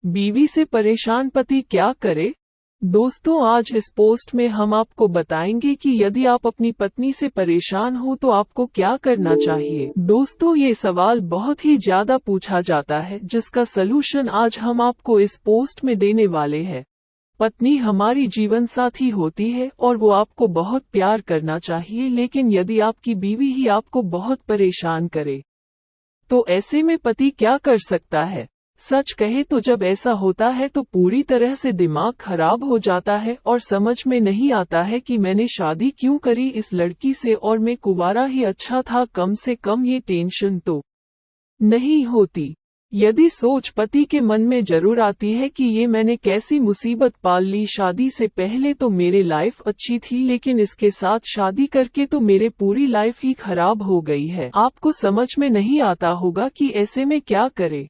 बीवी से परेशान पति क्या करे? दोस्तों, आज इस पोस्ट में हम आपको बताएंगे कि यदि आप अपनी पत्नी से परेशान हो तो आपको क्या करना चाहिए। दोस्तों, ये सवाल बहुत ही ज्यादा पूछा जाता है, जिसका सलूशन आज हम आपको इस पोस्ट में देने वाले हैं। पत्नी हमारी जीवन साथी होती है और वो आपको बहुत प्यार करना चाहिए, लेकिन यदि आपकी बीवी ही आपको बहुत परेशान करे तो ऐसे में पति क्या कर सकता है? सच कहे तो जब ऐसा होता है तो पूरी तरह से दिमाग खराब हो जाता है और समझ में नहीं आता है कि मैंने शादी क्यों करी इस लड़की से, और मैं कुंवारा ही अच्छा था, कम से कम ये टेंशन तो नहीं होती। यदि सोच पति के मन में जरूर आती है कि ये मैंने कैसी मुसीबत पाल ली, शादी से पहले तो मेरी लाइफ अच्छी थी, लेकिन इसके साथ शादी करके तो मेरे पूरी लाइफ ही खराब हो गई है। आपको समझ में नहीं आता होगा कि ऐसे में क्या करे।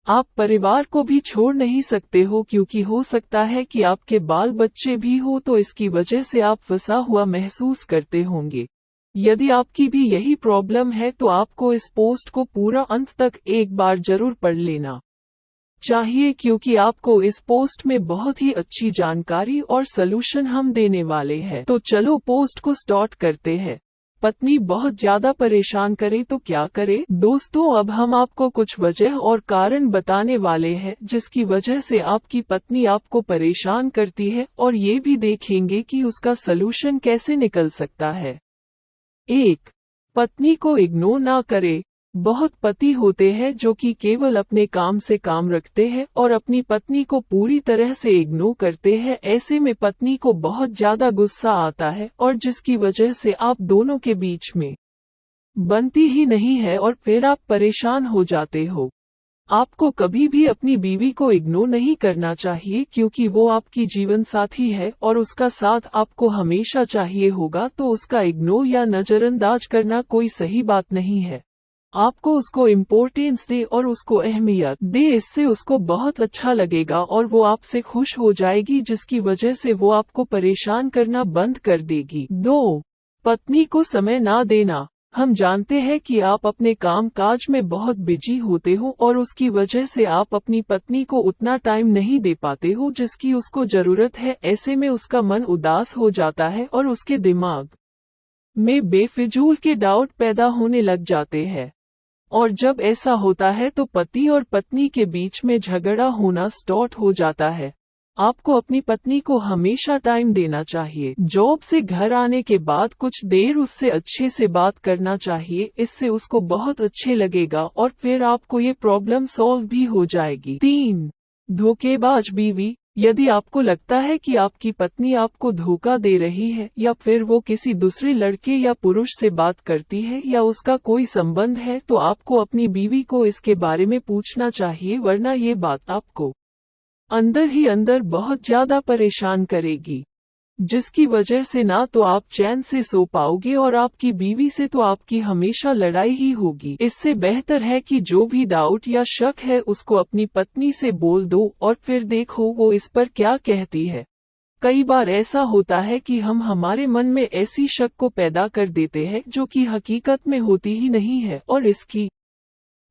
आप परिवार को भी छोड़ नहीं सकते हो, क्योंकि हो सकता है कि आपके बाल बच्चे भी हो, तो इसकी वजह से आप फंसा हुआ महसूस करते होंगे। यदि आपकी भी यही प्रॉब्लम है तो आपको इस पोस्ट को पूरा अंत तक एक बार जरूर पढ़ लेना चाहिए, क्योंकि आपको इस पोस्ट में बहुत ही अच्छी जानकारी और सलूशन हम देने वाले हैं। तो चलो पोस्ट को स्टार्ट करते हैं। पत्नी बहुत ज्यादा परेशान करे तो क्या करे? दोस्तों, अब हम आपको कुछ वजह और कारण बताने वाले हैं जिसकी वजह से आपकी पत्नी आपको परेशान करती है, और ये भी देखेंगे कि उसका सलूशन कैसे निकल सकता है। 1. पत्नी को इग्नोर ना करे। बहुत पति होते हैं जो कि केवल अपने काम से काम रखते हैं और अपनी पत्नी को पूरी तरह से इग्नोर करते हैं। ऐसे में पत्नी को बहुत ज्यादा गुस्सा आता है, और जिसकी वजह से आप दोनों के बीच में बनती ही नहीं है और फिर आप परेशान हो जाते हो। आपको कभी भी अपनी बीवी को इग्नोर नहीं करना चाहिए, क्योंकि वो आपकी जीवन साथी है और उसका साथ आपको हमेशा चाहिए होगा, तो उसका इग्नोर या नजरअंदाज करना कोई सही बात नहीं है। आपको उसको इम्पोर्टेंस दे और उसको अहमियत दे, इससे उसको बहुत अच्छा लगेगा और वो आपसे खुश हो जाएगी, जिसकी वजह से वो आपको परेशान करना बंद कर देगी। 2. पत्नी को समय ना देना। हम जानते हैं कि आप अपने काम काज में बहुत बिजी होते हो और उसकी वजह से आप अपनी पत्नी को उतना टाइम नहीं दे पाते हो जिसकी उसको जरूरत है। ऐसे में उसका मन उदास हो जाता है और उसके दिमाग में बेफिजूल के डाउट पैदा होने लग जाते हैं, और जब ऐसा होता है तो पति और पत्नी के बीच में झगड़ा होना स्टार्ट हो जाता है। आपको अपनी पत्नी को हमेशा टाइम देना चाहिए। जॉब से घर आने के बाद कुछ देर उससे अच्छे से बात करना चाहिए, इससे उसको बहुत अच्छे लगेगा और फिर आपको ये प्रॉब्लम सॉल्व भी हो जाएगी। 3. धोखेबाज बीवी। यदि आपको लगता है कि आपकी पत्नी आपको धोखा दे रही है, या फिर वो किसी दूसरे लड़के या पुरुष से बात करती है, या उसका कोई संबंध है, तो आपको अपनी बीवी को इसके बारे में पूछना चाहिए, वरना ये बात आपको अंदर ही अंदर बहुत ज्यादा परेशान करेगी, जिसकी वजह से ना तो आप चैन से सो पाओगे और आपकी बीवी से तो आपकी हमेशा लड़ाई ही होगी। इससे बेहतर है कि जो भी डाउट या शक है उसको अपनी पत्नी से बोल दो और फिर देखो वो इस पर क्या कहती है। कई बार ऐसा होता है कि हम हमारे मन में ऐसी शक को पैदा कर देते हैं जो कि हकीकत में होती ही नहीं है, और इसकी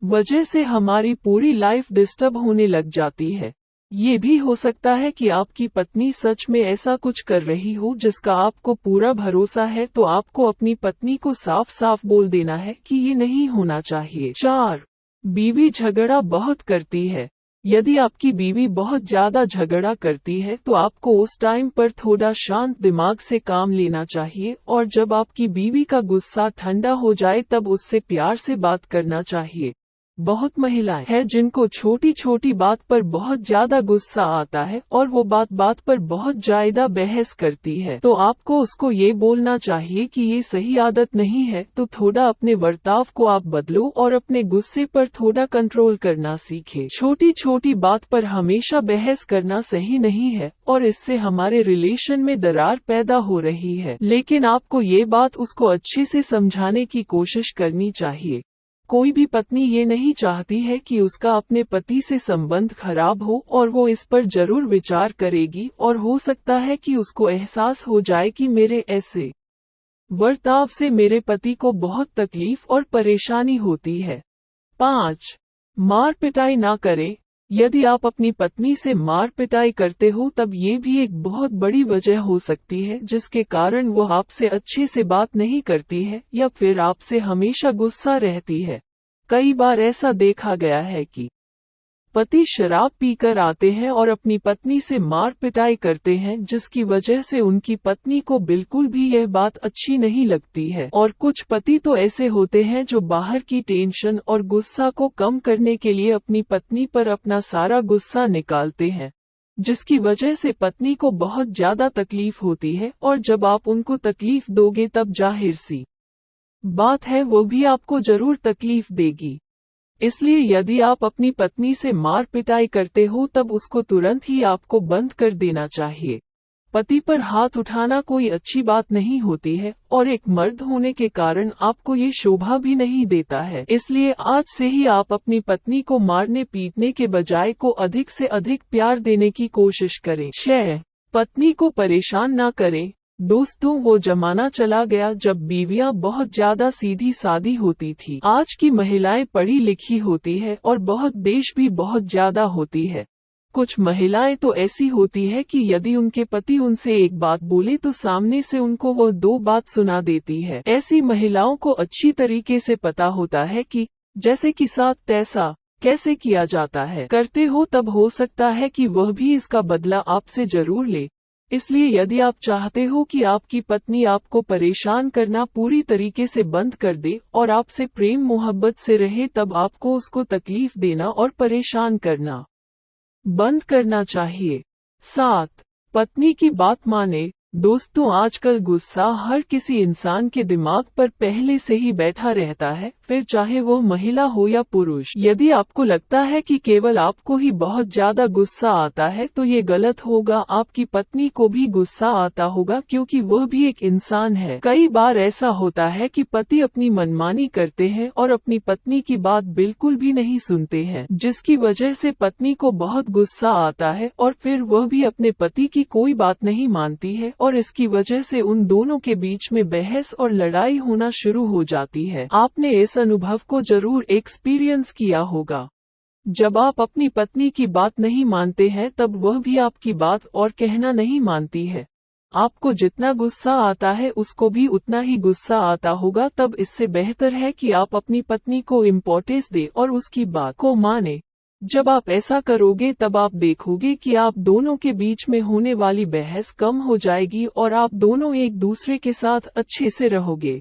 वजह से हमारी पूरी लाइफ डिस्टर्ब होने लग जाती है। ये भी हो सकता है कि आपकी पत्नी सच में ऐसा कुछ कर रही हो जिसका आपको पूरा भरोसा है, तो आपको अपनी पत्नी को साफ साफ बोल देना है कि ये नहीं होना चाहिए। 4. बीवी झगड़ा बहुत करती है। यदि आपकी बीवी बहुत ज्यादा झगड़ा करती है तो आपको उस टाइम पर थोड़ा शांत दिमाग से काम लेना चाहिए, और जब आपकी बीवी का गुस्सा ठंडा हो जाए तब उससे प्यार से बात करना चाहिए। बहुत महिलाएं हैं जिनको छोटी छोटी बात पर बहुत ज्यादा गुस्सा आता है और वो बात बात पर बहुत ज्यादा बहस करती है, तो आपको उसको ये बोलना चाहिए कि ये सही आदत नहीं है, तो थोड़ा अपने बर्ताव को आप बदलो और अपने गुस्से पर थोड़ा कंट्रोल करना सीखे। छोटी छोटी बात पर हमेशा बहस करना सही नहीं है और इससे हमारे रिलेशन में दरार पैदा हो रही है, लेकिन आपको ये बात उसको अच्छे से समझाने की कोशिश करनी चाहिए। कोई भी पत्नी ये नहीं चाहती है कि उसका अपने पति से संबंध खराब हो, और वो इस पर जरूर विचार करेगी, और हो सकता है कि उसको एहसास हो जाए कि मेरे ऐसे बर्ताव से मेरे पति को बहुत तकलीफ और परेशानी होती है। 5. मार पिटाई ना करे। यदि आप अपनी पत्नी से मार पिटाई करते हो तब ये भी एक बहुत बड़ी वजह हो सकती है जिसके कारण वो आपसे अच्छे से बात नहीं करती है या फिर आपसे हमेशा गुस्सा रहती है। कई बार ऐसा देखा गया है कि पति शराब पीकर आते हैं और अपनी पत्नी से मार पिटाई करते हैं जिसकी वजह से उनकी पत्नी को बिल्कुल भी यह बात अच्छी नहीं लगती है। और कुछ पति तो ऐसे होते हैं जो बाहर की टेंशन और गुस्सा को कम करने के लिए अपनी पत्नी पर अपना सारा गुस्सा निकालते हैं, जिसकी वजह से पत्नी को बहुत ज्यादा तकलीफ होती है और जब आप उनको तकलीफ दोगे तब जाहिर सी बात है वो भी आपको जरूर तकलीफ देगी। इसलिए यदि आप अपनी पत्नी से मार पिटाई करते हो तब उसको तुरंत ही आपको बंद कर देना चाहिए। पति पर हाथ उठाना कोई अच्छी बात नहीं होती है और एक मर्द होने के कारण आपको ये शोभा भी नहीं देता है। इसलिए आज से ही आप अपनी पत्नी को मारने पीटने के बजाय को अधिक से अधिक प्यार देने की कोशिश करें। 6. पत्नी को परेशान ना करें। दोस्तों, वो जमाना चला गया जब बीवियां बहुत ज्यादा सीधी सादी होती थी। आज की महिलाएं पढ़ी लिखी होती है और बहुत देश भी बहुत ज्यादा होती है। कुछ महिलाएं तो ऐसी होती है कि यदि उनके पति उनसे एक बात बोले तो सामने से उनको वो 2 बात सुना देती है। ऐसी महिलाओं को अच्छी तरीके से पता होता है कि जैसे कि साथ तैसा कैसे किया जाता है। करते हो तब हो सकता है कि वह भी इसका बदला आपसे जरूर ले। इसलिए यदि आप चाहते हो कि आपकी पत्नी आपको परेशान करना पूरी तरीके से बंद कर दे और आपसे प्रेम मोहब्बत से रहे तब आपको उसको तकलीफ देना और परेशान करना बंद करना चाहिए। 7. पत्नी की बात माने। दोस्तों, आजकल गुस्सा हर किसी इंसान के दिमाग पर पहले से ही बैठा रहता है, फिर चाहे वो महिला हो या पुरुष। यदि आपको लगता है कि केवल आपको ही बहुत ज्यादा गुस्सा आता है तो ये गलत होगा। आपकी पत्नी को भी गुस्सा आता होगा क्योंकि वह भी एक इंसान है। कई बार ऐसा होता है कि पति अपनी मनमानी करते हैं और अपनी पत्नी की बात बिल्कुल भी नहीं सुनते हैं, जिसकी वजह से पत्नी को बहुत गुस्सा आता है और फिर वह भी अपने पति की कोई बात नहीं मानती है और इसकी वजह से उन दोनों के बीच में बहस और लड़ाई होना शुरू हो जाती है। आपने इस अनुभव को जरूर एक्सपीरियंस किया होगा। जब आप अपनी पत्नी की बात नहीं मानते हैं तब वह भी आपकी बात और कहना नहीं मानती है। आपको जितना गुस्सा आता है उसको भी उतना ही गुस्सा आता होगा। तब इससे बेहतर है कि आप अपनी पत्नी को इम्पोर्टेंस दें और उसकी बात को माने। जब आप ऐसा करोगे तब आप देखोगे कि आप दोनों के बीच में होने वाली बहस कम हो जाएगी और आप दोनों एक दूसरे के साथ अच्छे से रहोगे।